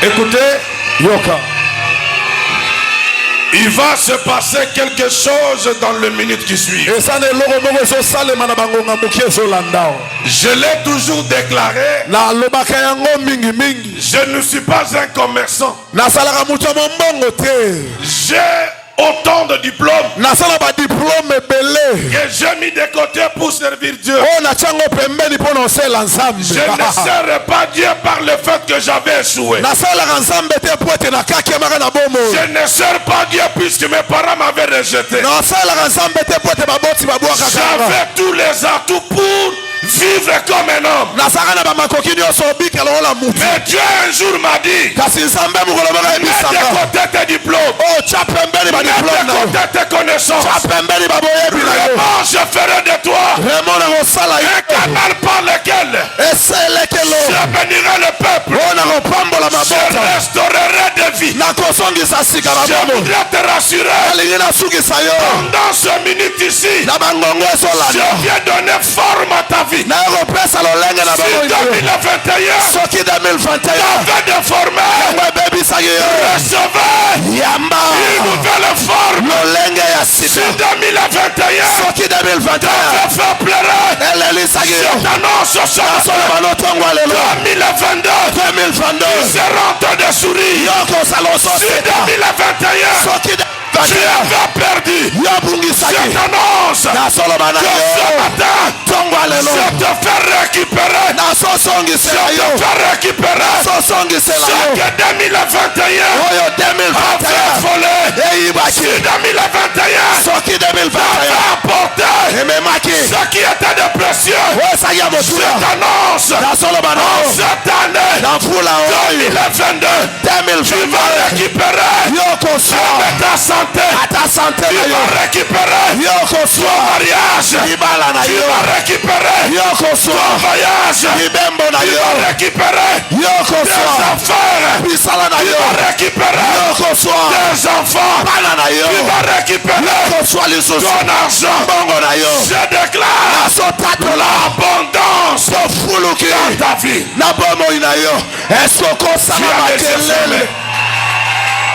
Écoutez, yoka. il va se passer quelque chose dans les minutes qui suivent. Je l'ai toujours déclaré. Je ne suis pas un commerçant. J'ai autant de diplômes que j'ai mis de côté pour servir Dieu. Je ne serai pas Dieu par le fait que j'avais échoué. Je ne serai pas Dieu puisque mes parents m'avaient rejeté. J'avais tous les atouts pour vivre comme un homme. Mais Dieu un jour m'a dit, mets de côté tes diplômes, mets de côté tes connaissances. Vraiment je ferai de toi un canal par lequel je bénirai le peuple. Je restaurerai des vies. Je voudrais te rassurer, pendant ce minute ici, je viens donner forme à ta vie. Si 2021 t'avais déformé, recevez une nouvelle forme. Si 2021 t'avais fait pleurer, je t'annonce ce soir 2022 ils seront en train de sourire. Si 2021 tu avais perdu, je t'annonce que ce matin, je te fais récupérer. Je te fais récupérer. Ce que 2021 avait volé. Si 2021 avait apporté ce qui était de précieux, je t'annonce en cette année 2022, tu vas récupérer ta santé. Tu vas récupérer ton mariage. Tu vas récupérer ton voyage. Tu vas récupérer tes affaires. Tu vas récupérer tes enfants. Tu vas récupérer ton argent. Je déclare l'abondance dans ta vie.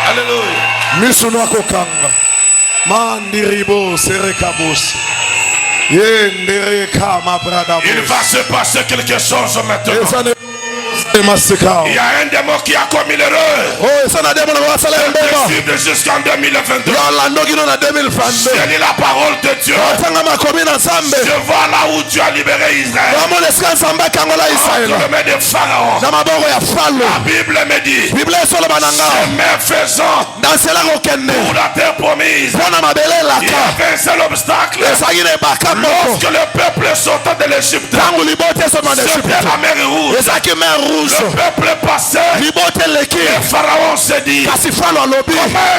Alléluia. Misuno akokanga mandiribo serekabos yendereka ma brada. Il va se passer quelque chose maintenant. Il y a un démon qui a commis l'erreur de suivre jusqu'en 2022. Je lis la parole de Dieu. Je vois là où Dieu a libéré Israël entre les mains de Pharaon. La Bible me dit, chemin faisant pour la terre promise, il y avait un seul obstacle. Lorsque le peuple sortait de l'Égypte, c'était la mer rouge. Le peuple est passé. Le Pharaon s'est dit, comment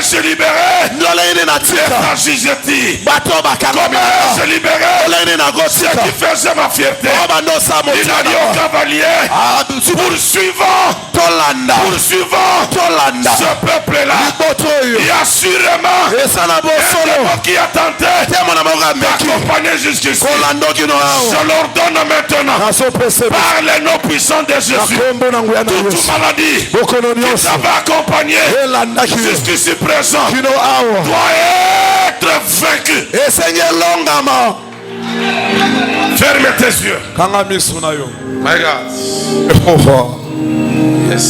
je libérais les fragilités? Comment je libérais ce qui faisait ma fierté? Il a dit au cavalier, poursuivant ce peuple-là, il y a sûrement un démon qui a tenté d'accompagner jusqu'ici. Je leur donne maintenant, par les noms puissants de Jésus, toute maladie qui t'avait accompagné jusqu'ici présent doit être vaincu. Ferme tes yeux. My God. Yes.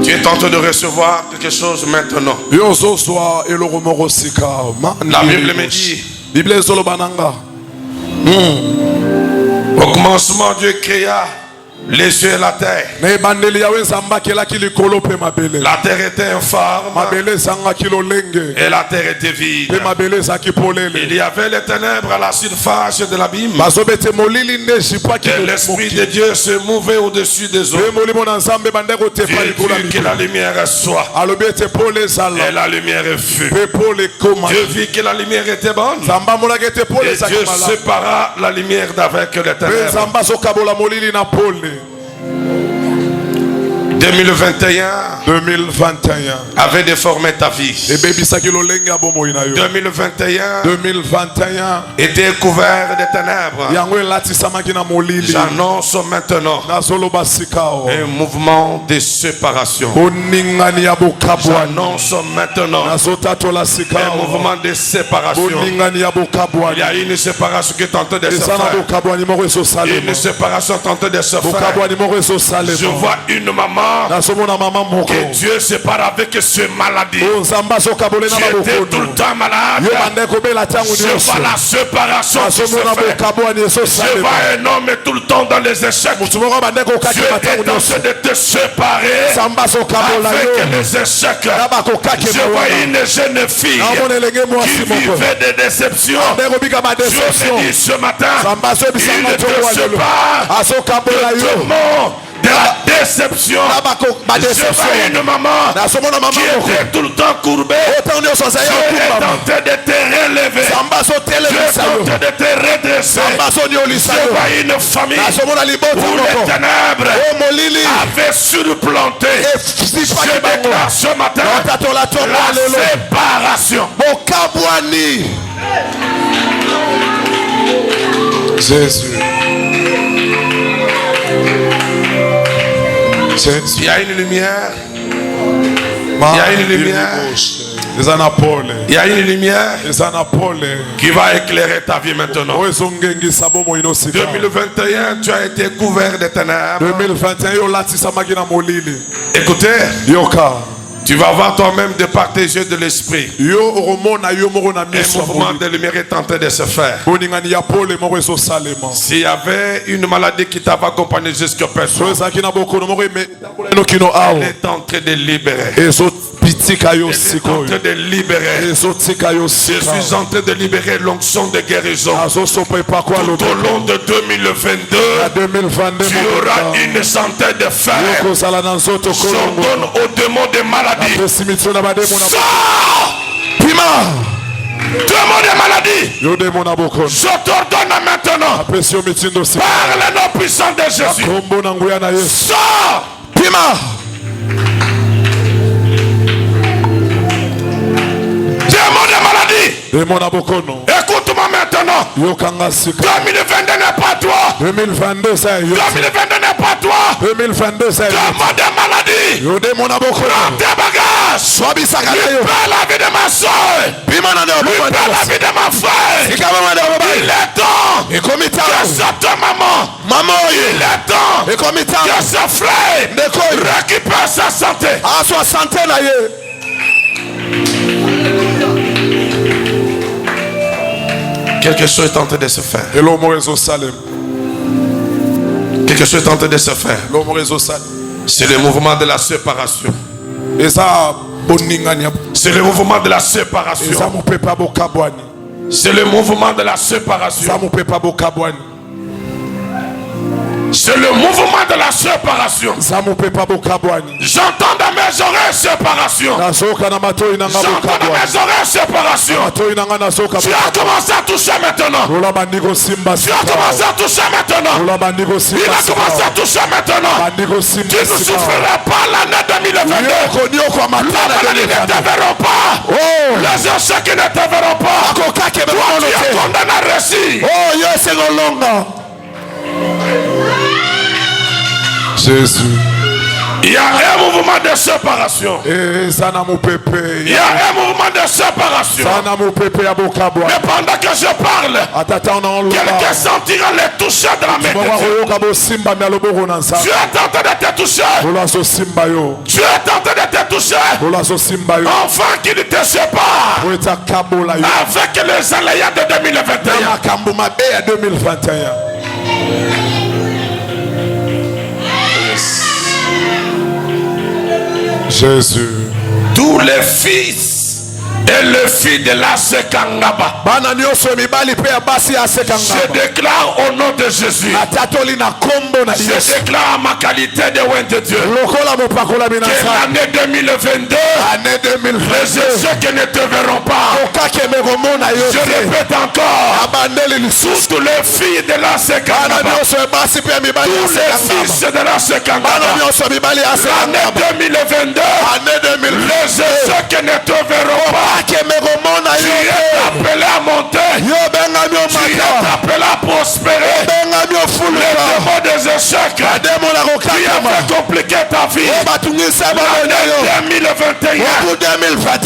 Tu es en train de recevoir quelque chose maintenant. La Bible me dit, au commencement, Dieu créa les cieux et la terre. La terre était informe et la terre était vide. Il y avait les ténèbres à la surface de l'abîme. Et l'Esprit de Dieu se mouvait au-dessus des eaux. Dieu vit que la lumière soit. Et la lumière fut. Dieu vit que la lumière était bonne. Et Dieu sépara la lumière d'avec les ténèbres. 2021 2021 avait déformé ta vie. 2021 était couvert de ténèbres. J'annonce maintenant un mouvement de séparation. J'annonce maintenant un mouvement de séparation. Il y a une séparation qui est en train de se faire. Une séparation est en train de se faire. Je vois une maman que Dieu sépare avec ce maladie. Tu étais tout le temps malade. Je vois la séparation qui se fait. Je vois un homme tout le temps dans les échecs. Dieu est en train de te séparer avec les échecs. Je vois une jeune fille qui vivait des déceptions. Dieu me dit ce matin, il te sépare de tout monde. De la déception. Je vois une maman qui était tout le temps courbée. Dieu est en train de te relever. Dieu est en train de te redresser. Je vois une famille où les ténèbres avaient surplanté. Je déclare ce matin la séparation. Jésus. Il y a une lumière. Il y a une lumière. Il y a une lumière qui va éclairer ta vie maintenant. 2021, tu as été couvert de ténèbres. Écoutez. Tu vas voir toi-même de partager de l'esprit. Un mouvement de lumière est en train de se faire. S'il y avait une maladie qui t'avait accompagné jusqu'à personne, elle est en train de libérer. Elle est en train de libérer. Je suis en train de libérer l'onction de guérison. Tout au long de 2022, tu auras une santé de fer. J'ordonne aux démons de maladie. Sors! Démon de maladie. Je t'ordonne maintenant. Par le nom puissant de Jésus. Sors! Démon de maladie. Écoute-moi maintenant. 2022 n'est pas toi. 2022 n'est pas toi. 2022 c'est démon de maladie. Prends tes bagages. Libère la vie de ma soeur. Libère la vie de ma frère. Il est temps que cette maman. Il est temps que ce frère récupère sa santé. Quelque chose est en train de se faire. Quelque chose est en train de se faire. C'est le mouvement de la séparation. C'est le mouvement de la séparation. C'est le mouvement de la séparation. C'est le mouvement de la séparation. J'entends dans mes oreilles séparation. J'entends dans mes oreilles séparation. Tu as commencé à toucher maintenant. Tu as commencé à toucher maintenant. Il a commencé à toucher maintenant. Tu ne souffriras pas l'année 2022. La maladie ne te verront pas. Les échecs ne te verront pas. Toi tu es condamné à réussir. Jésus. Il y a un mouvement de séparation. Il y a un mouvement de séparation. Mais pendant que je parle, quelqu'un sentira les toucher de la main de Dieu. Dieu est en train de te toucher. Dieu est en train de te toucher. Enfin qu'il te sépare avec les aléas de 2021. Jésus. Tous les fils Et le fils de la Sekangaba. Je déclare au nom de Jésus. Je déclare à ma qualité de loin de Dieu. Que l'année 2022, les échecs ne te verront pas. Je répète encore. Toutes les filles de la Sekangaba. Tous les fils de la Sekangaba. L'année 2022, les échecs ne te verront pas. Tu es appelé à monter. Tu es appelé à prospérer. Les démons des échecs qui ont fait compliquer ta vie. L'année 2021,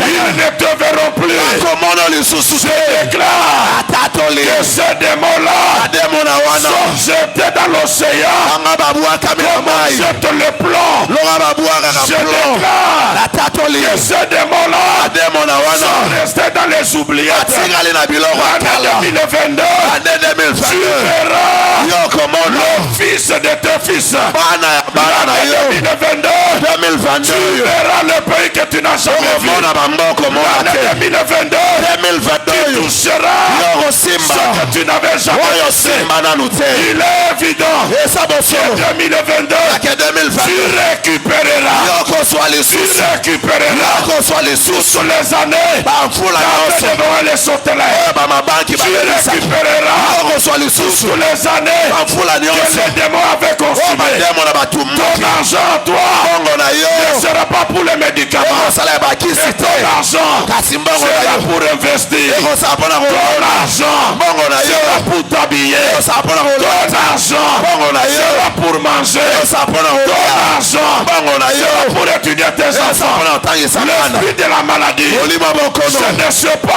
ils ne te verront plus. Je déclare que ces démons-là sont jetés dans l'océan. Comment jette le plomb. Je déclare que ces démons-là sont restés dans les oubliettes. L'année 2022, tu verras le fils de tes fils. L'année 2022, tu verras le pays que tu n'as jamais vu. L'année 2022, tu toucheras ce que tu n'avais jamais touché. Il est évident que 2022, tu récupéreras. Tu récupéreras toutes les années. Tu devras les sauter là. Tu récupéreras toutes les années que les démons avaient consumé. Ton argent, toi, ne sera pas pour les médicaments. Et ton argent sera pour investir. Ton argent sera pour t'habiller. Ton argent sera pour manger. Ton argent sera pour étudier tes enfants. L'esprit de la maladie, je ne sais pas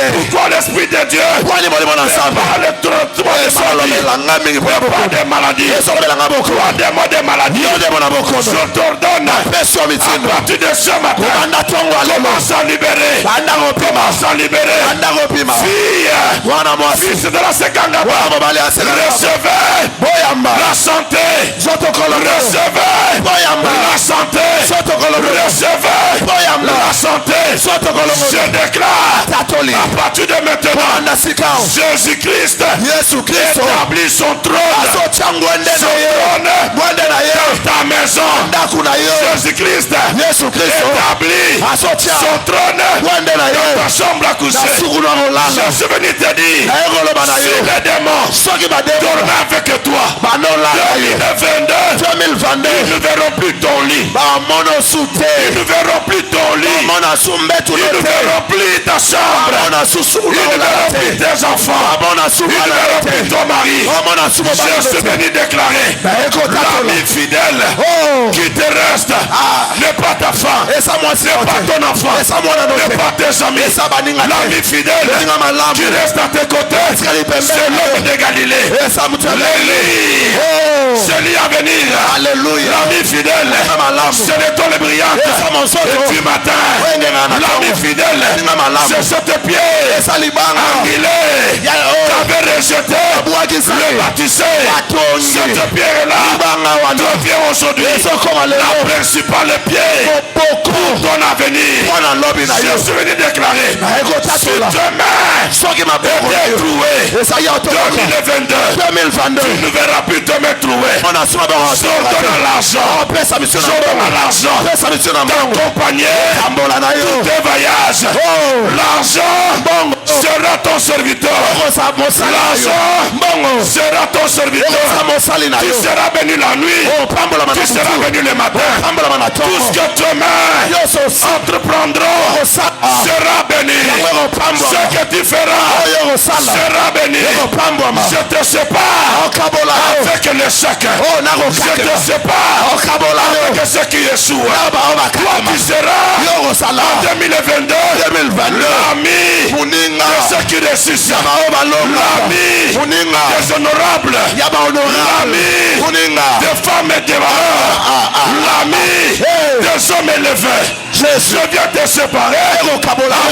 pourquoi l'esprit de Dieu pas le traitement des maladies, pas des mots des maladies. Je t'ordonne à partir de ce matin, commence à libérer. Commence à libérer. Fille, fils de la Sekangaba, recevez la santé. Recevez la santé. Recevez la santé. Je déclare à partir de maintenant, Jésus-Christ établit son trône. Dans ta maison. Jésus-Christ établit son trône dans ta chambre à coucher. Je suis venu te dire, si les démons dorment avec toi, 2022, ils ne verront plus ton lit. Ils ne verront plus ton lit. Ils ne verront plus ta chambre. Ils ne verront plus tes enfants. Ils ne verront plus ton mari. Je suis venu déclarer, l'ami fidèle qui te reste n'est pas ta femme, n'est pas ton enfant, n'est pas tes amis. L'ami fidèle qui reste à tes côtés, c'est l'homme de Galilée. L'élie, c'est lui à venir. L'ami fidèle, c'est l'étoile brillante. Et du matin, l'ami fidèle, c'est cette pierre angulée qu'avait rejeté le baptisé. Cette pierre-là devient aujourd'hui la principale pierre pour ton avenir. Je suis venu déclarer, si demain est trouvé 2022, tu ne verras plus demain trouvé. Je donne l'argent d'accompagner tous tes voyages. L'argent sera ton serviteur. L'argent sera ton serviteur. Tu seras béni la nuit. Tu seras béni le matin. Tout ce que tes mains entreprendront sera béni. Ce que tu feras sera béni. Je te sépare avec l'échec. Je te sépare avec ce qui échoue. Toi tu seras en 2022 l'ami de ceux qui réussissent. L'ami des honorables. L'ami des femmes et des valeurs. L'ami des hommes élevés. Je viens te séparer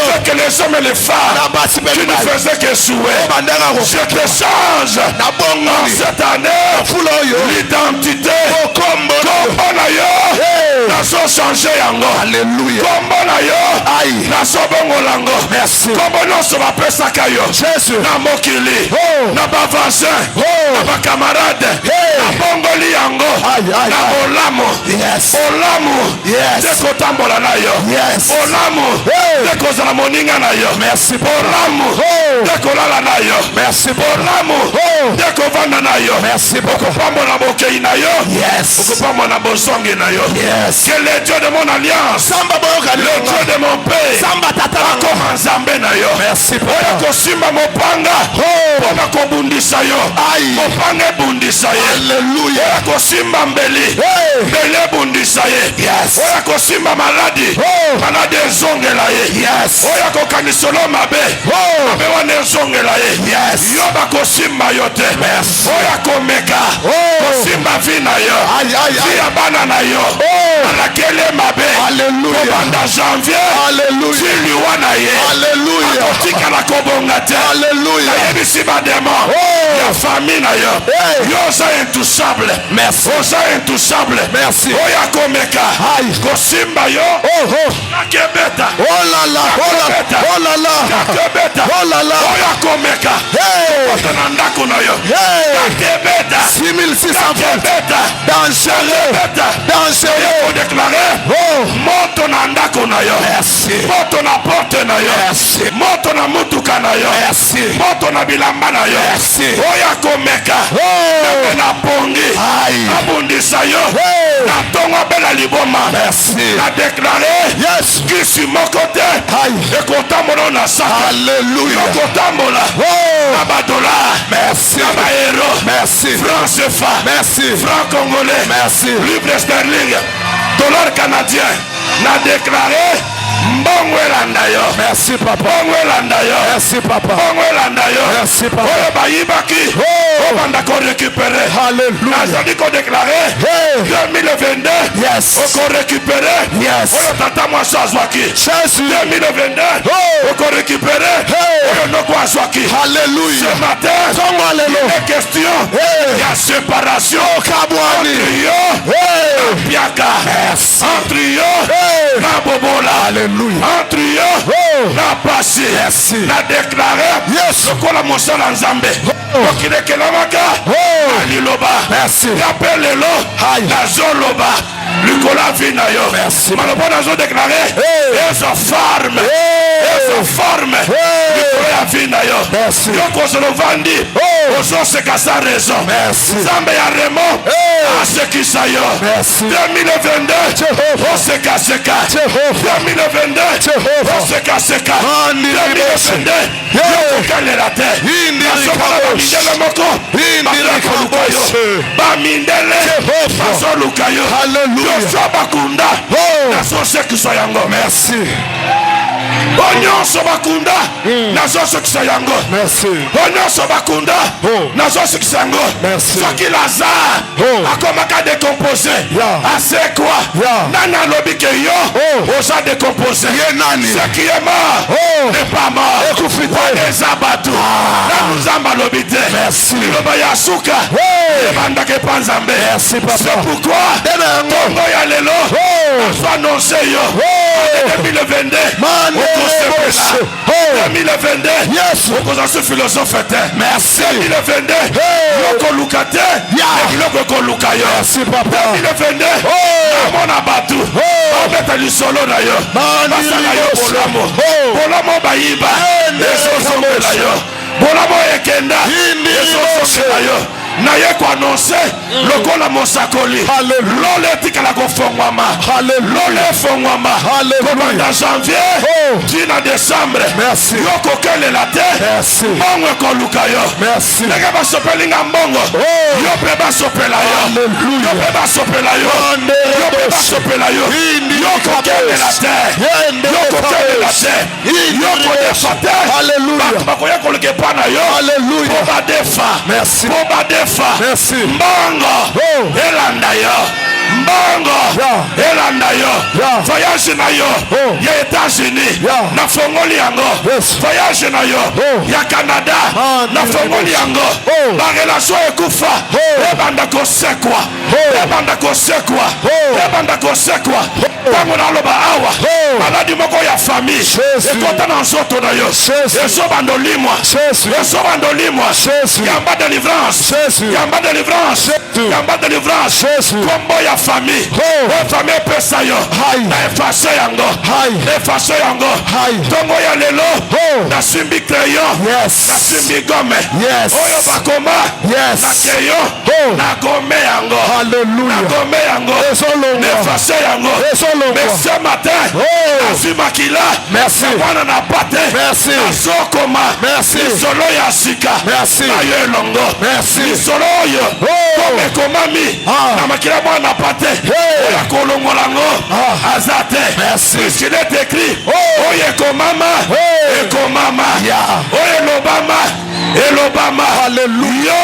avec les hommes et les femmes qui ne faisaient que souhait. Je te change en cette année l'identité. Dans son changer yango. Alléluia. Kombo na yo. Aïe. Na sobongo lango. Merci. Kombo nyonso bapesaka yo. Jésus. Na mokili. Oh. Na bavasin. Oh. Na bakamarade. Hey. Na bongoli yango. Aïe, aïe, Na aïe. bolamu. Yes. Olamu. Yes. Te kotambola na yo. Yes. Olamu. Hey. Te kozala moninga na yo. Merci. Olamu. Oh. Te kolala na yo. Merci. Olamu. Oh. Te kovanda na yo. Merci. Okopambola bokei na yo. Yes. Okopambola bozongi na yo. Yes. Que le Dieu de mon alliance, Samba boyoka le Dieu de mon paix, Samba tata akoma nzambe na yo. Merci. Oya kosimba mopanga mpona kobundisa yo. Aïe. Mopanga ebundisa ye. Alléluia. Oya kosimba mbeli. Hey. Mbeli ebundisa ye. Yes. Oya kosimba maladi. Oh. Maladi ezongela ye. Yes. Oya kokanisolo mabe. Oh. Mabe wana ezongela ye. Yes. Yo bakosimba yo te. Merci. Oya komeka. Oh. Kosimba vi na yo. Aïe, aïe, Vi aïe. ya bana na yo. Oh. Alakele mabe. Alléluia. Kobanda janvier. Alléluia. Fili wana ye. Alléluia. Akotikala kobonga te. Alléluia. Nayebisi bademo. Oh. Ya famille na yo. Hey. Yo oza intouchable. Merci. Oza intouchable. Merci. Oya komeka. Aïe. Kosimba yo. Oh, oh. Nakebeta. Oh là là. Oh là là. Oh là là. Nakebeta. Oh là là. Oya komeka. Hey. Kota na ndako na yo. Hey. Nakebeta. 6600 volts. Nakebeta. Dangereux. Nakebeta. Dangereux. Faut déclarer. Oh. Moto na ndako na yo. Merci. Moto na porte na yo. Merci. Moto na mutuka na yo. Merci. Moto na bilamba na yo. Merci. Oya komeka. Oh. Na pongi. Aïe. Abundisa yo. Hey. Na tongo bela liboma. Merci. Na déclarer. Yes. Kisi moko te. Aïe. Ekotambola na saka. Alléluia. Ekotambola. Oh. Na badola. Merci. Na baero. Merci. Franc CFA. Merci. Franc congolais. Merci. Livre sterling. Dollar canadien. Na déclaré. Mbongo elanda yo. Merci papa. Mbongo elanda yo. Merci papa. Mbongo elanda yo. Merci papa. Oyo bayibaki. Oh. Obanda ko récupérer. Alléluia. Nazali ko déclarer. Hey. 2022. Yes. Oko récupérer. Yes. Oyo tata mwasi azwaki. Jésus. 2022. Oh. Oko récupérer. Hey. Oyo noko azwaki. Alléluia. Ce matin. Songo alléluia. Il est question. Hey. Il y a séparation. Kabwani. Entre yo. Hey. Piaka. Merci. Entre yo. Hey. Na bobola. Alléluia. Entre yo. Oh. Na pasi. Merci. Na déclaré. Yes. Lokola mosala nzambe. Oh. Okilekelamaka. Oh. Aliloba. Merci. Yape lelo. Aïe. Nazoloba. Likola vi na yo. Merci. Maloba nazo déclaré. Hey. Ezo forme. Hey. Ezo forme. Hey. Likolo ya vi na yo. Merci. Yo kozolo vandi. Oh. Ozoseka sa raison. Merci. Nzambe ya remo. Hey. Asekisa yo. Merci. 2022. Jehovah. Osekaseka. Jehovah. 2022. Jehovah. Osekaseka. Andi 2022. Yeah. Yokokalela te. Indi Nasokola rikaboshe. bamindele moko. Indi Bazoluka yo. rikaboshe. Bamindele. Jehovah. Bazoluka yo. Alléluia. Yosua bakunda. Oh. Nazosekisa yango. Merci. Onyonso bakunda. Nazosekisa yango. Merci. Onyonso bakunda. Oh. Nazosekisa yango. Merci. Soki Lazare Oh. akomaka décomposé. Yeah. Asekwa. Yeah. Nani alobi ke yo. Oh. Oza décomposé. Ye nani? Ce qui est mort Oh. n'est pas mort. Ekufi te. Wana eza bato. Nanu nzambe alobi te. Merci. Liloba ya suka. Hey. Ebandaka epa nzambe. Merci, papa. C'est pourquoi Deme yango. tongo ya lelo Oh. azo annonce yo. Oh. 2022 Mane okosepela. boshe. Oh. 2022 Yes. okoza su philosophe te. Merci. 2022 Hey. yokoluka te. Yeah. Biloko ekoluka yo. Merci papa. 2022 Oh. amona bato babeta lisolo na yo. Mani Basala yo liboshe. bolamo. Oh. Bolamo bayiba Ende ezozongela kaboshe. yo. Bolamo ekenda Indi ezozongela yo. Naye koannonce lokola mosakoli. Hallelujah. Lolo etikala kofongwama. Hallelujah. Lolo efongwama. Hallelujah. Kobanda janvier Oh. tina décembre. Merci. Yo kokelela te. Merci. Mbongo ekoluka yo. Merci. Ndenge basopelinga mbongo. Oh. Yo mpe basopela yo. Hallelujah. Yo mpe basopela yo. Ande Yo mpe boshe. basopela yo. Indi Yo kokelela te. Yende Yo kokelela te. Indi Yo kodefa te. Hallelujah. Bato bakoya koluka epa na yo. Hallelujah. Po badefa. Merci. Po badefa. Merci. Mbongo Oh. elanda yo. Mbongo Yeah. elanda yo. Yeah. Voyage na yo Oh. ya États-Unis Yeah. nafongoli yango. Yes. Voyage na yo Oh. ya Canada Ah, nafongoli yango. Oh. Barelation ekufa Oh. ebanda kosekwa. Oh. Ebanda kosekwa. Oh. Ebanda kosekwa. Tango na loba awa. Maladi moko ya famille. Ekota na nzoto na yo. Eso bandolimwa. Eso bandolimwa. Yamba délivrance. Yamba délivrance. Yamba délivrance. Combo ya famille. Famille pesa yo. Na efface yango. Efface yango. Tongo ya lelo. Na simbi crayon. Na simbi gomme. Oyo bakoma. Na keyo. Na gomme yango. Na gomme yango. Efface yango. Mais ce matin. Afimakila. Merci. Wana na pate. Merci. Azokoma. Merci. Solo ya sika. Merci. Ayo longo. Merci. Solo yo. Comme komami. Na makila mwana pate. Oya kolongolango. Azate. Merci. Puisqu'il est écrit. Oye komama. Ekomama. Oye lobama. Elobama. Alléluia.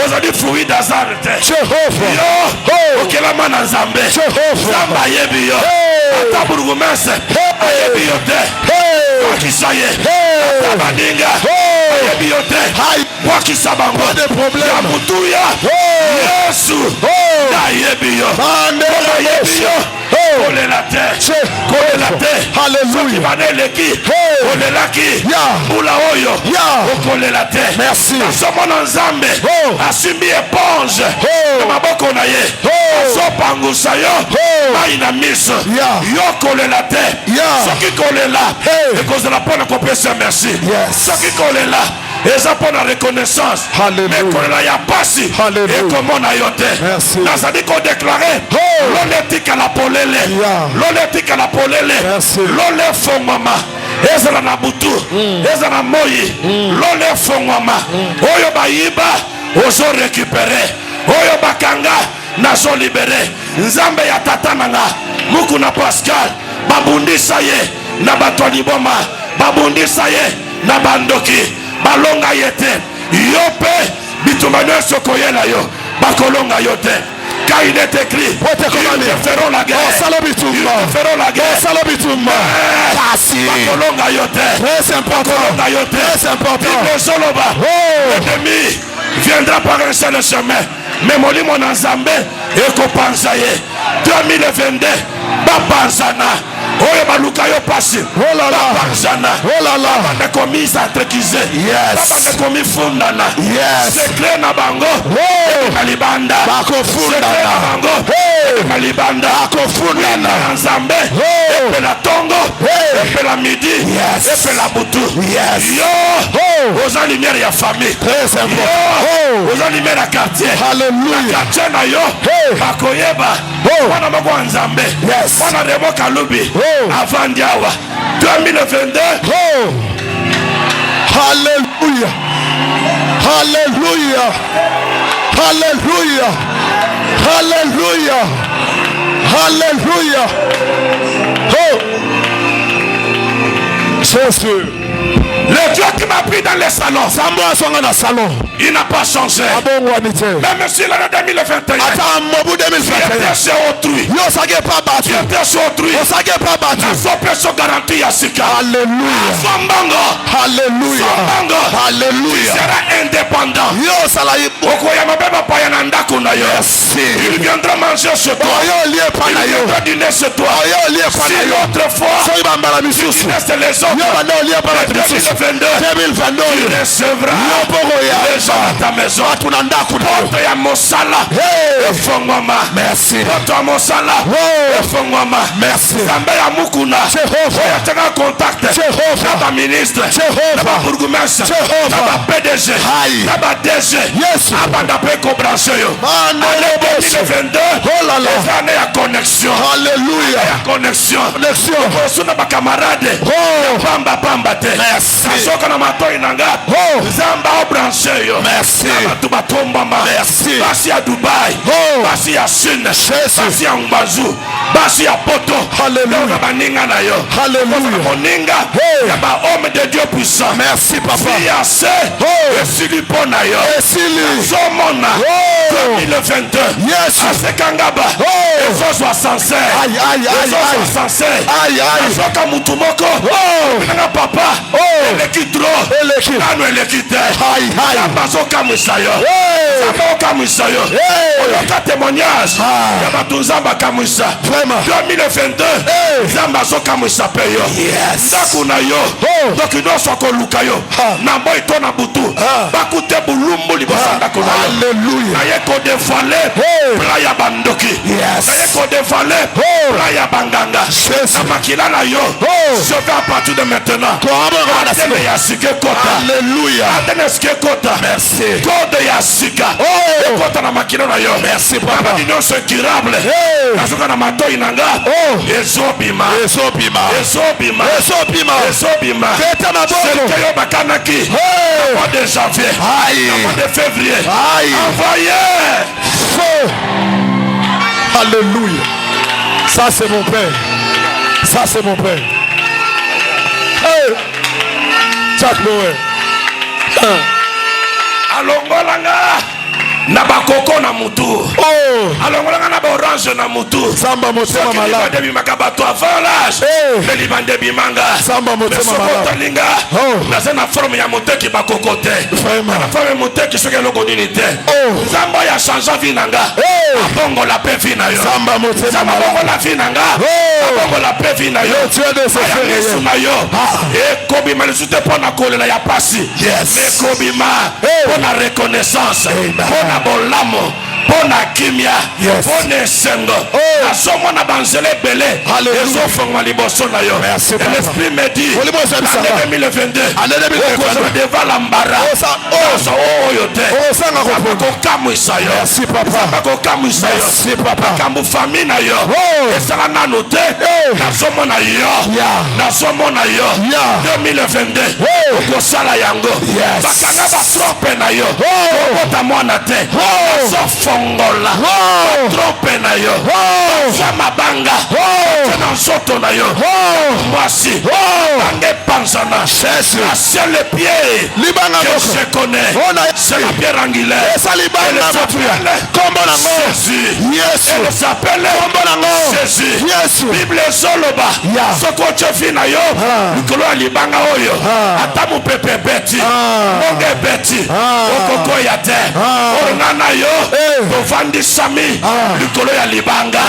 Aujourd'hui fruit d'azarte. Jehovah. Yo. Okelama na Nzambe. Nzamba yebi yo. Ata burgumese. Ayebi yo te. Wakisaye. Ata bandinga. Ayebi yo te. Wakisabango. Ya mutuya. Yesu. Na yebi yo. Yebi yo. Kolela te. Kolela te. Alléluia. Baneleki. Kolelaki. Mula oyo. Kolela te. Merci. Nasomona Nzambe. Asimbi éponge. Na maboko na ye. Azopangusa yo. Mai na miso. Yo kolela te. Soki kolela. Ekozala pona kopesa merci. Soki kolela. Eza pona reconnaissance. Mais kolela ya pasi. Ekomona yo te. Nazali ko déclarer. L'onetika la polele. L'onetika la polele. L'ole fongoma. Ezala na butu. Ezala na moyi. L'ole fongoma. Oyo bayiba. Ozo récupérer. Oyo bakanga. Nazo libéré. Nzambe ya tata nanga. Muku na Pascal. Babundisa ye. Na batwani boma. Babundisa ye. Na bandoki. Balonga yete. Yope. Bitumano sokoyela yo. Bakolonga yote. Car il est écrit, ils te feront la guerre. Ils te feront la guerre. Très important. L'ennemi viendra par un seul chemin. Mais mon lit, mon Nzambe, et qu'on pense à 2022, Babanzana. Oye baluka yo pasi. Oh là là. Oh là là. Baba ne komi s'entrekize. Yes. Baba ne komi fundana. Yes. Secret na bango. Malibanda. Bako fundana. Secret na bango. Malibanda. Bako fundana. Nzambe. Epe la tongo. Epe la midi. Yes. Epe la butu. Yes. Yo. Oza lumière ya famille. Très important. Yo. Oza lumière ya quartier. Hallelujah. Quartier na yo. Bakoyeba. Wana moko Nzambe. Yes. Wana Remo Kalubi. Avant Diawa 2022. Alléluia. Alléluia. Alléluia. Alléluia. Alléluia. Oh. Jésus. Le Dieu qui m'a pris dans les salons, il n'a pas changé. Même si l'année 2021, j'étais chez autrui. J'étais chez autrui. Garantie à Sika. Alléluia. Alléluia. Alléluia. Il sera indépendant. Il viendra manger chez toi. Il viendra dîner chez toi. Si l'autre fois, tu laisses les autres, 2022, tu recevras les gens à ta maison. Porte ya mosala. Efongoma. Merci. Porte ya mosala. Efongoma. Merci. Zambe ya mukuna. Oya teka contact. Na ba ministre. Na ba bourgmestre. Na ba PDG. Na ba DG. Abanda pe ko brancher yo. Année 2022. Oh là là. Année ya connexion. Alléluia. Ya connexion. Connexion. Osuna ba camarade. Pamba pamba te. Soka na matoi nanga. Zamba o brancher yo. Merci. Tuba tombama. Merci. Basi ya Dubai. Basi ya Chine. Basi ya Mbazu. Basi ya Poto. Alléluia. Baninga na yo. Alléluia. Moninga. Ya ba homme de Dieu puissant. Merci papa. Fiancé. Esili pona yo. Esili. Somona. 2022. Yes. Asekangaba. Ezo 65. Aïe aïe aïe aïe. 65. Aïe aïe. Soka mutumoko. Nanga papa. Eleki tro. Eleki. Nano eleki te. Aïe aïe. Bazoka mwisayo. Bazoka mwisayo. oyoka témoignage ya bato nzamba kamwisa 2022 nzamba zo kamwisa pe yo ndako na yo donc nyonso akoluka yo na boy to na butu bakute bulumbu libosa ndako na yo naye kodefale pla ya bandoki naye kodefale pla ya banganga na makila na yo je vais à partir de maintenant atene ya sike kota atene sike kota kode ya sika kota na makila na yo papa di nyonso incurable nazoka na matoi nanga ezobima selke yo bakanaki na mois de janvier na mois de février envoyé feu. Alléluia. Ça c'est mon père. Ça c'est mon père. Hey. Jack Noé. Alongolanga na bakoko na mutu alongolanga na orange na mutu samba motema malade bimaka bato avant l'âge belibande bimanga samba motema malade linga na zena forme ya moteki bakoko te na forme moteki soki eloko nini te nzamba ya changea vie nanga abongo la pe vie na yo samba motema malade la vie nanga abongo la pe vie na yo tu es de ce frère na yo ekobima lisusu pona kolela ya pasi ekobima pona reconnaissance pona bolamo pona kimia pona esengo nazomona banzela ebele ezofongwa liboso na yo l'esprit me dit année 2022 okozwa devant lambara oyo te bakokamwisa yo bakokamwisa yo makambo fami na yo esala nano te nazomona yo 2022 okosala yango bakanga batrompe na yo okota mwana te azofongola batrompe na yo baza mabanga na nzoto na yo mwasi banga epanzana asie le pied que je connais c'est la pierre angulaire elle s'appelle Jésus Bible ezoloba soko tchefi na yo likolo ya libanga oyo ata mopepe beti monge beti okoko ya te orna na yo tovandisami likolo ya libanga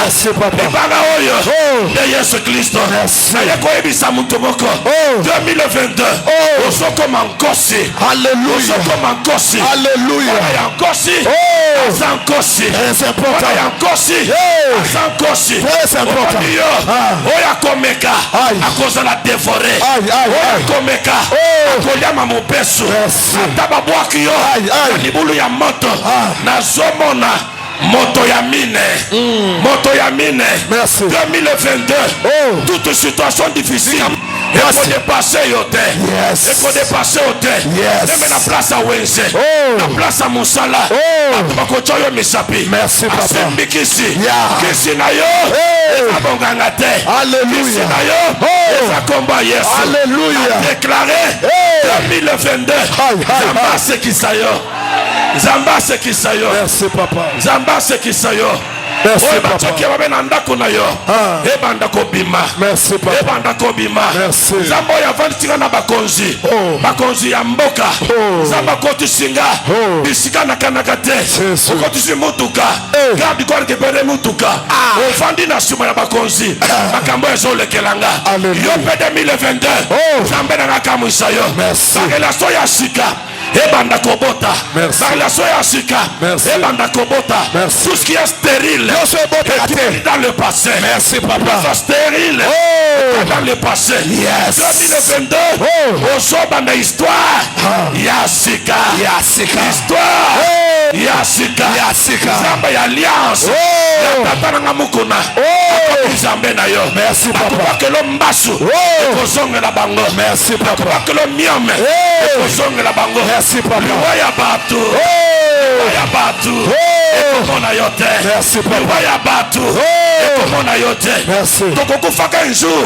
oyo de Yesu Kristo naye koyebisa mutu moko 2022 ozokoma nkosi ozokoma nkosi ya nkosi aza nkosi ya nkosi aza nkosi okoni yo oyo akomeka akozala devore oyo akomeka akoliama mobesu ata babwaki yo na libulu ya moto nazomona moto ya mine 2022 toute situation difficile eko dépasser yo te eko dépasser yo te eme na place ya wenze na place ya mosala bato bakotya yo misapi asembi kisi na yo eza bonganga te kisi na yo eza komba Yesu adeklare 2022 Nzamba asekisa yo Nzamba asekisa yo Nzamba asekisa yo oyo batoki babe na ndako na yo ebanda kobima nzambe oyo avandisika na bakonzi ya mboka nzambe akotisinga bisika na kanaka te okotisi mutuka garde ko rekepere mutuka ofandi na nsima ya bakonzi makambo ezolekelanga yo mpe 2022 nzambe nanga akamwisa yo barelation ya sika ebanda kobota barelation ya sika ebanda kobota tout ce qui est stérile dans le passé stérile dans le passé 2022 ozobanda histoire ya sika histoire ya sika nzambe ya alliance ya tata nanga mokuna nzambe na yo akobakelo mbasu ekozongela bango akobakelo miome ekozongela bango liwa ya bato ekomona yo te liwa ya bato ekomona yo te tokokufaka un jour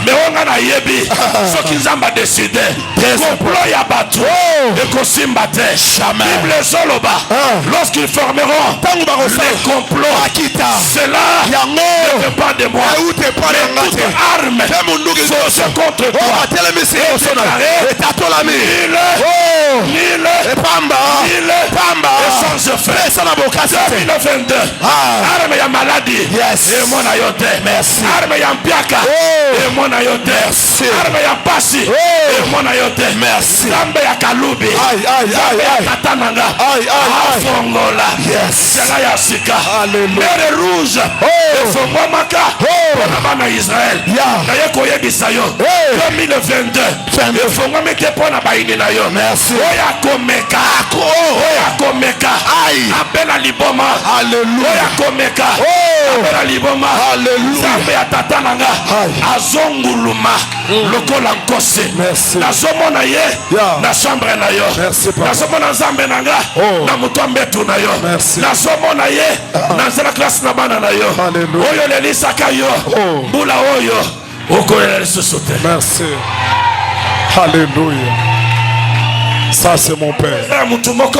me onga na yebi soki nzambe adeside complot ya bato ekosimba te Bible ezoloba lorsqu'ils formeront les complots cela ne fait pas de moi mais toute arme fausse contre toi esalami epamba Échange fait. pesa na bokasi 2022. Arme ya maladie. Yes. Et mon ayote. Merci. Arme ya mpiaka. Et mon ayote. Merci. Arme ya pasi. Et mon ayote. Merci. Zambe ya kalubi. Aïe. Tatananga. Afongola. Yes. Sela ya sika. Alléluia. Mere rouge. Efongwa maka. Pona bana Israël. Na ye koyebisa yo. 2022. Efongwa meke pona baini na yo. Merci. Oya komeka. Oya komeka. Apela liboma. Alléluia. Oya komeka. Apela liboma. Alléluia. Zambe ya tatananga. Azonguluma. Lokola nkose. Merci. Nazomona ye. Na chambre na yo. Merci papa. Nazomona nzambe nanga. Na muto mbetu na yo. Merci. Nazomona ye. Na nzela classe na bana na yo. Alléluia. Oyo lelisaka yo. Bula oyo. Okolela lisusu te. Merci. Alléluia. Ça c'est mon Père. Mutumoko.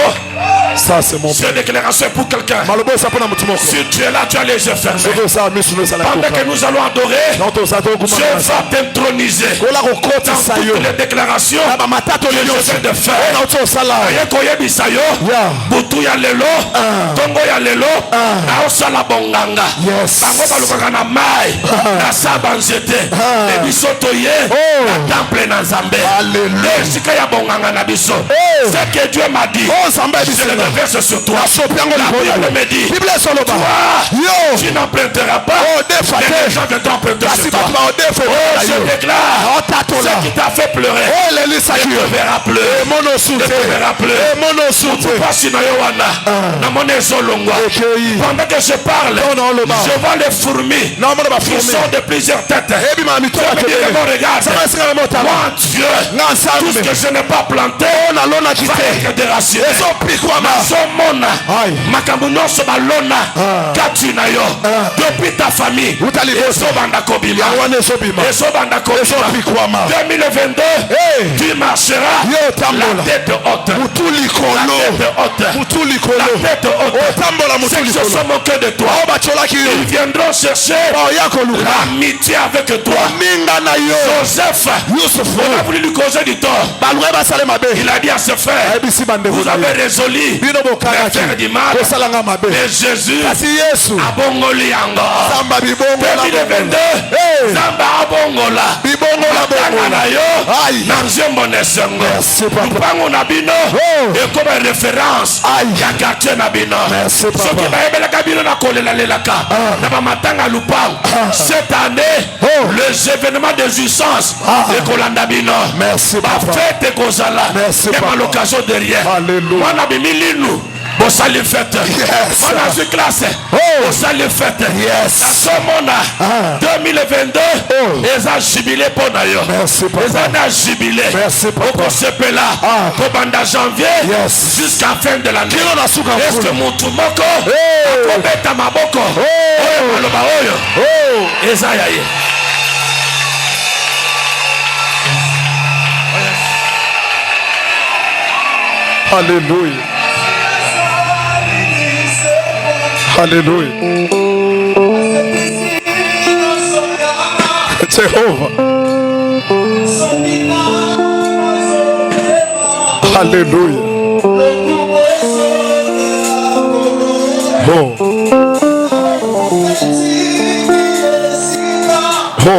Ça c'est mon Père. C'est déclaration pour quelqu'un. Si tu es là, tu as les yeux fermés. Pendant que nous allons adorer, Dieu va t'introniser dans toutes les déclarations que je viens de faire. Koyebisayo, Butu ya lelo, Tongo ya lelo, Naosala bonganga. Bango balukaka na mai, na sabanzete, ebisoto ye, na temple na Nzambe. Sika ya bonganga na biso. C'est que Dieu m'a dit. Je le verse sur toi. La Bible me dit. Toi, tu n'emprunteras pas. Les gens de t'emprunter sur toi. Je déclare. Ce qui t'a fait pleurer. Ne te verra pleurer. Ne te verra pleurer. Pendant que je parle, je vois les fourmis qui sont de plusieurs têtes. Regarde, moi Dieu, tout ce que je n'ai pas planté va être déraciné. Nazomona makambo nyonso balona kati na yo depuis ta famille ezobanda kobima 2022 tu marcheras la tête haute, ceux qui se sont moqués de toi ils viendront chercher l'amitié avec toi. Joseph, on a voulu lui causer du tort, il a dit à ses frères, vous avez résolu de faire du mal, mais Jésus a bongoli yango 2022 Zamba abongola Matanga na yo na nzembo nesengo Mpango na bino ekoma référence ya quartier na bino soki bayebelaka bino na kolela lelaka na bamatanga lupango cette année les événements de jouissance ekolanda bino bafete ekozala même à l'occasion de rien mwana bimilinu bosali fête mwana zwi classe bosali fête nasomona 2022 eza jubilé mpo na yo eza na jubilé okosepela kobanda janvier jusqu'à fin de l'année. Est-ce que mutu moko akobeta maboko oyo maloba oyo eza ya ye? Alléluia. Alléluia. Jehovah. Alléluia. Oh. Oh.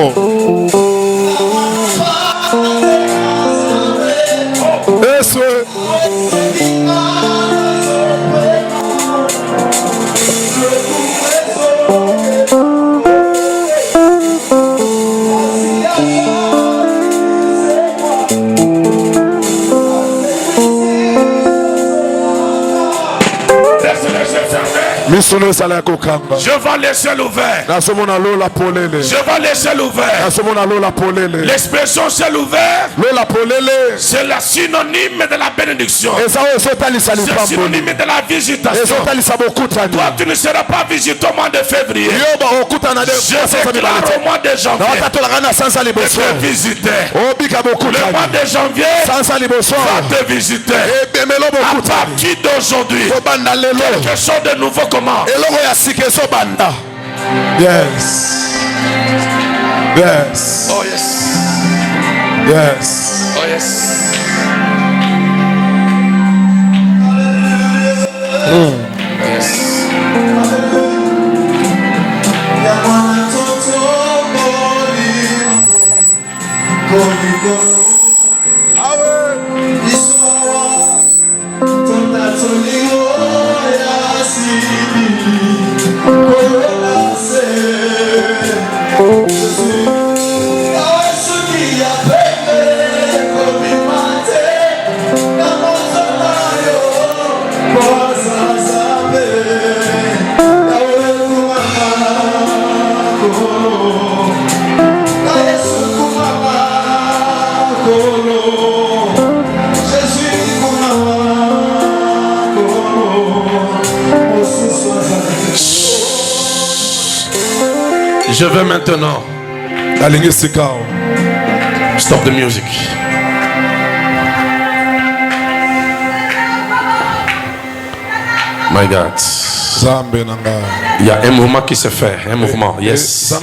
Eso. Je vois les ciels ouverts. Je vois les ciels ouverts. L'expression ciel ouvert, c'est la synonyme de la bénédiction. C'est synonyme de la visitation. Toi, tu ne seras pas visité au mois de février. Je déclare au mois de janvier de te visiter. Le mois de janvier va te visiter. À partir d'aujourd'hui, quelque chose de nouveau commence. Yes. Oh yes. Yes. Oh Yes. Je veux maintenant. Stop the music. My God. Il y a un mouvement qui se fait, un mouvement. Yes.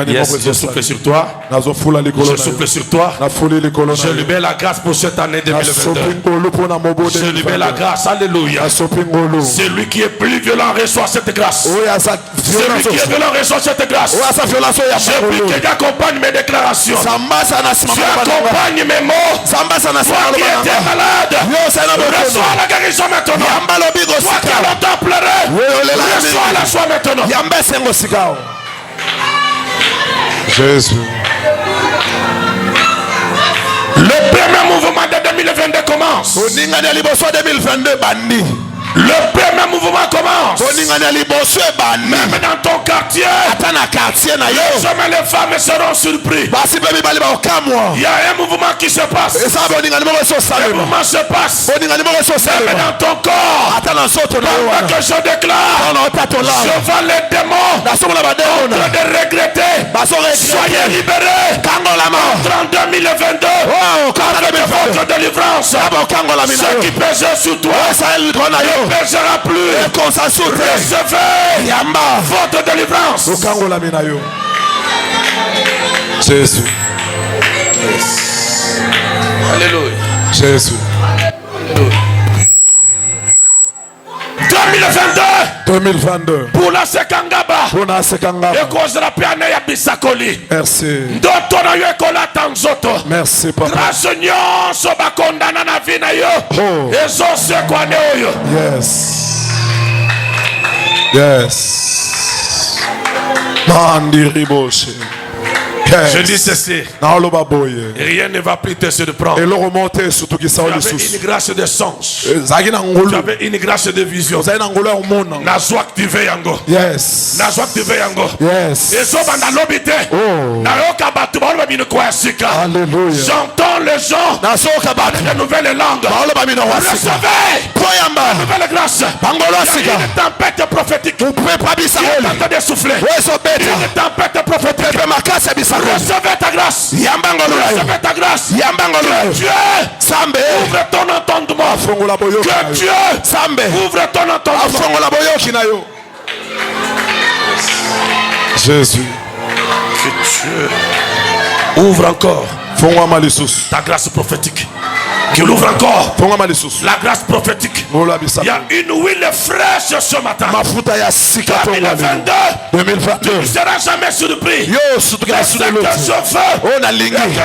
Yes. Je souffle sur toi. Je souffle sur toi. Je libère la grâce pour cette année 2022. Je libère la grâce. Alléluia. Celui qui est plus violent reçoit cette grâce. Celui qui est violent reçoit cette grâce. Je prie que tu accompagnes mes déclarations. Tu accompagnes mes mots. Toi qui étais malade, reçois la guérison maintenant. Toi qui as longtemps pleuré, reçois la joie maintenant. Jésus. Le premier mouvement de 2022 commence. Le premier mouvement commence. Même dans ton quartier, les hommes et les femmes seront surpris. Il y a un mouvement qui se passe. Le mouvement se passe. Même dans ton corps. Pendant que je déclare, je vois les démons en train de regretter. Soyez libérés. En 2022, avec votre délivrance, ce qui pèse sur toi ne pèsera plus. Recevez votre délivrance. Jésus. Alléluia. Jésus. 2022 pour la Sekangaba et causera piano ya bisakoli. Merci. Ndoto na yo ekola tanzoto. Merci papa. Grâce nyonso bakondana na vie na yo. Ezosekwa ne oyo. Yes. Yes. Mandi riboshe. Yes. Je dis ceci. Rien ne va plus te surprendre. Tu avais une grâce de sens. Tu avais une grâce de vision. Nazo activé yango. Yes. Nazo activé yango. Yes. Et so banda lobité. Nayoka batu ba bino kwa sika. Alléluia. J'entends les gens. De nouvelles langues. Recevez. La nouvelle grâce. Il y a une tempête prophétique. Vous pouvez pas dire ça. Il est en train de souffler. Une tempête prophétique. Recevez ta grâce. Recevez ta grâce. Que Dieu ouvre ton entendement. Que Dieu ouvre ton entendement. Jésus. Que Dieu ouvre encore ta grâce prophétique. Qu'il ouvre encore la grâce prophétique. Il y a une huile fraîche ce matin. 2022. Tu ne seras jamais surpris. Ce que je fais,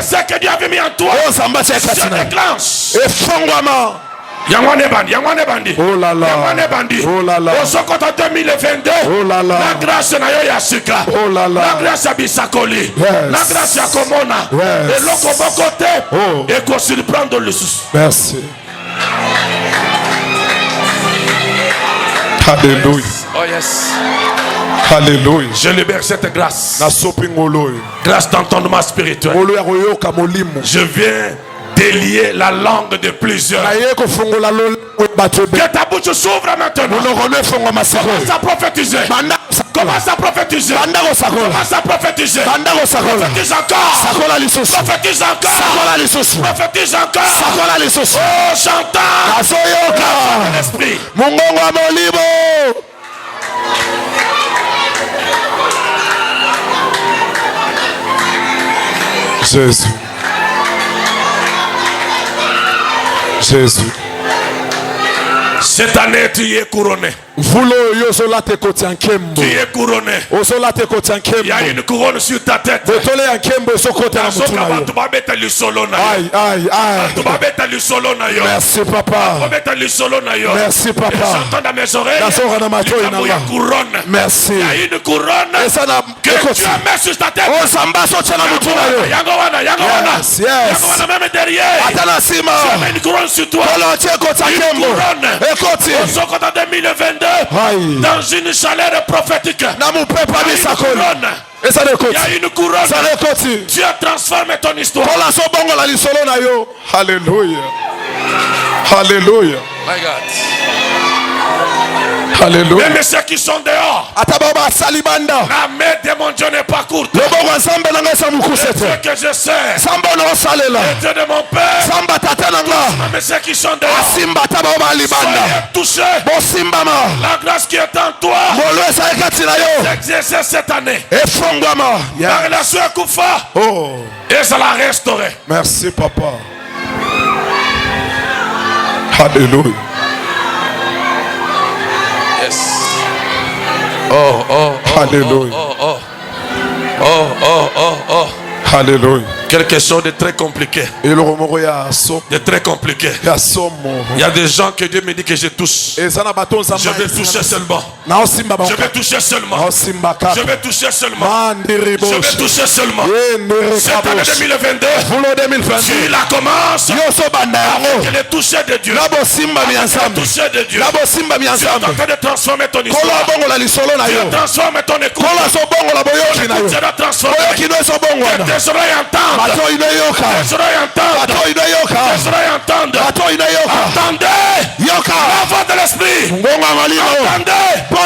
ce que Dieu avait mis en toi, se déclenche. Yangwane bandi. Oh là là. Yangwane bandi. Oh là là. Au Sokoto 2022. Oh là là. La grâce na yo ya sika. Oh là là. La grâce ya bisakoli. Yes. La grâce ya komona. Yes. Et loko bokote. Oh. Et qu'on surprendre le sous. Merci. Alléluia. Oh yes. Alléluia. Je libère cette grâce. Grâce d'entendement spirituel. Je viens délier la langue de plusieurs. Que ta bouche s'ouvre maintenant. Commence à prophétiser. Commence à prophétiser. Commence à prophétiser. Prophétise encore. Prophétise encore. Prophétise encore. Oh, j'entends l'esprit. Jésus. Jésus. Cette année, tu es couronné. Tu es couronné. Il y a une couronne sur ta tête. Merci papa. Merci papa. J'entends dans mes oreilles. Merci. Il y a une couronne que tu as mis sur ta tête. Même derrière. Tu as mis une couronne sur toi. Une couronne. En 2022. Dans une chaleur prophétique. Il y a une couronne. Tu as transformé ton histoire. Alléluia. Alléluia. My God. Alléluia. Même ceux qui sont dehors, la main de mon Dieu n'est pas courte. Le Dieu que je sais, le Dieu de mon Père, même ceux qui sont dehors, soyez touchés. La grâce qui est en toi s'exercer cette année. La relation est Koufa. Et ça l'a restauré. Merci papa. Alléluia. Yes. Alléluia. Alléluia. Quelque chose de très compliqué. De très compliqué. Il y a des gens que Dieu me dit que je touche. Je vais toucher seulement. Je vais toucher seulement. Je vais toucher seulement. Je vais toucher seulement. Cette année 2022, tu la commences avec le toucher de Dieu. Le toucher de Dieu. Tu es en train de transformer ton histoire. Tu transformes ton écoute. Tu seras transformé. Tes oreilles entendent. Tes oreilles entendent. Attendez. La voix de l'esprit. Attendez. La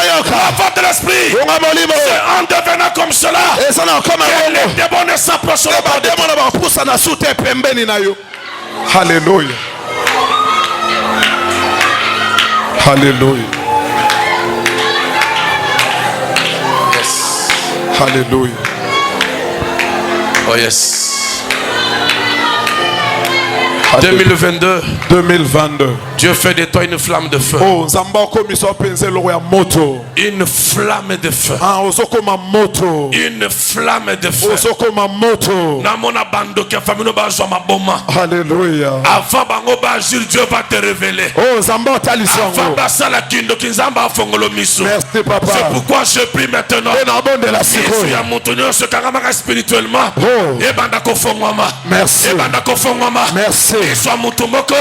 voix de l'esprit. C'est en devenant comme cela que les démons ne s'approcheront pas de toi. Alléluia. Alléluia. Yes. Alléluia. Oh yes. 2022. Dieu fait de toi une flamme de feu. Une flamme de feu. Une flamme de feu. Alléluia. Avant bango bajir, Dieu va te révéler. Avant basala kindo kinzamba fongolo miso. Merci papa. C'est pourquoi je prie maintenant. Il y a mon tonneau ce karamaka spirituellement. Et banda ko fongwama. Merci. Et banda ko fongwama. Merci. Et soit mutumoko.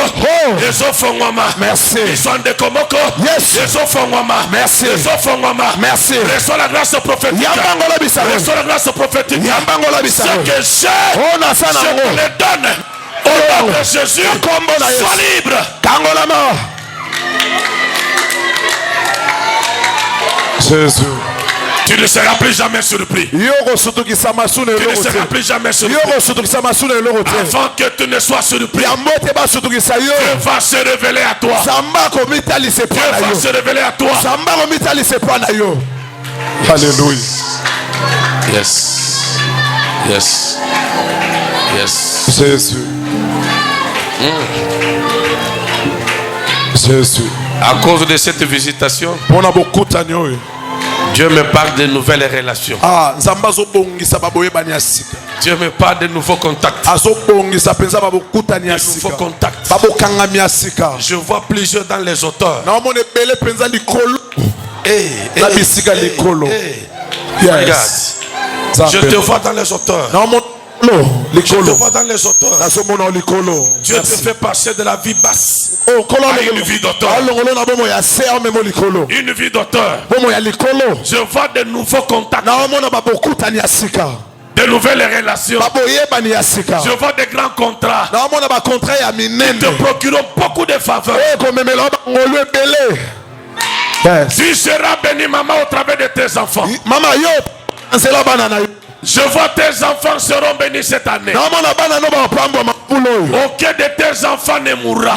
Et so fongwama. Merci. Et soit ndekomoko. Yes. Et so fongwama. Merci. Et so fongwama. Merci. Reçois la grâce prophétique. Reçois la grâce prophétique. Ce que j'ai, je te le donne. Au nom de Jésus, sois libre. Jésus. Tu ne seras plus jamais surpris. Tu ne seras plus jamais surpris. Avant que tu ne sois surpris, Dieu va se révéler à toi. Dieu va se révéler à toi. Alléluia. Yes. Yes. Yes. Jésus. Jésus. À cause de cette visitation, Dieu me parle de nouvelles relations. Dieu me parle de nouveaux contacts. Nouveaux contacts. Je vois plusieurs dans les auteurs. Regarde. Je te vois dans les auteurs. Je te vois dans les auteurs. Dieu te fait passer de la vie basse à une vie d'auteur. Une vie d'auteur. Je vois de nouveaux contacts. De nouvelles relations. Je vois des grands contrats. Qui te procurent beaucoup de faveurs. Tu seras béni, maman, au travers de tes enfants. Je vois tes enfants seront bénis cette année. Aucun de tes enfants ne mourra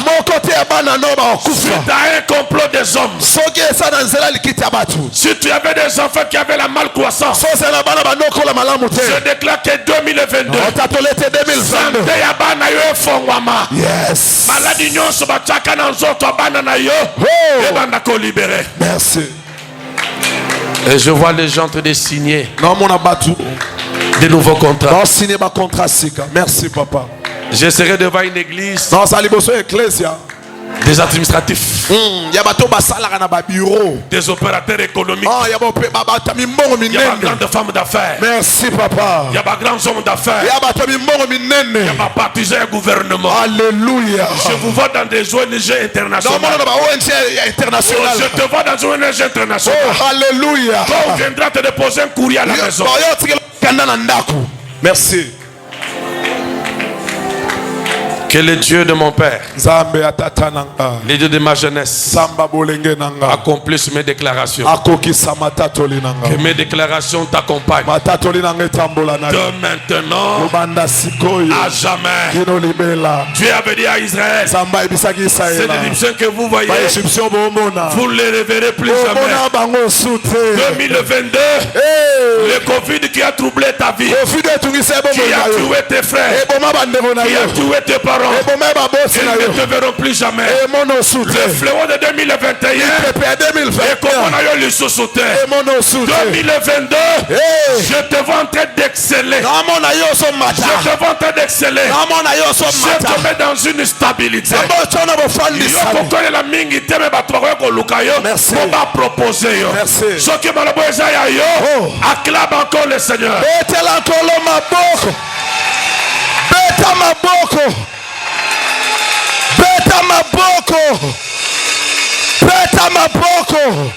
suite à un complot des hommes. Si tu avais des enfants qui avaient la malcroissance, je déclare que 2022 santé ya bana yo efongwama. Yes. Maladi nyonso bachaka na nzoto bana na yo ebanda ko libérer. Merci. Et je vois les gens de signer de nouveaux contrats. Merci papa. Je serai devant une église. Des administratifs, des opérateurs économiques, il y a des grandes femmes d'affaires. Merci papa. Il y a des grands hommes d'affaires. Il y a des partisans gouvernement. Alléluia. Je vous vois dans des ONG internationales. Je te vois dans une ONG internationale. Alléluia. Quand on viendra te déposer un courrier à la maison. Merci. Que le Dieu de mon père, le Dieu de ma jeunesse, accomplisse mes déclarations. Que mes déclarations t'accompagnent. De maintenant à jamais. Dieu avait dit à Israël, c'est l'Égyptien que vous voyez, vous ne les reverrez plus jamais. 2022, le Covid qui a troublé ta vie, qui a tué tes frères, qui a tué tes parents, ils ne te verront plus jamais. Le fléau de 2021 et comment on a eu le sous-sauté 2022, je te vois en train d'exceller. Je te vois en train d'exceller. Je te mets dans une stabilité. Merci. Acclame encore le Seigneur. Beta maboko.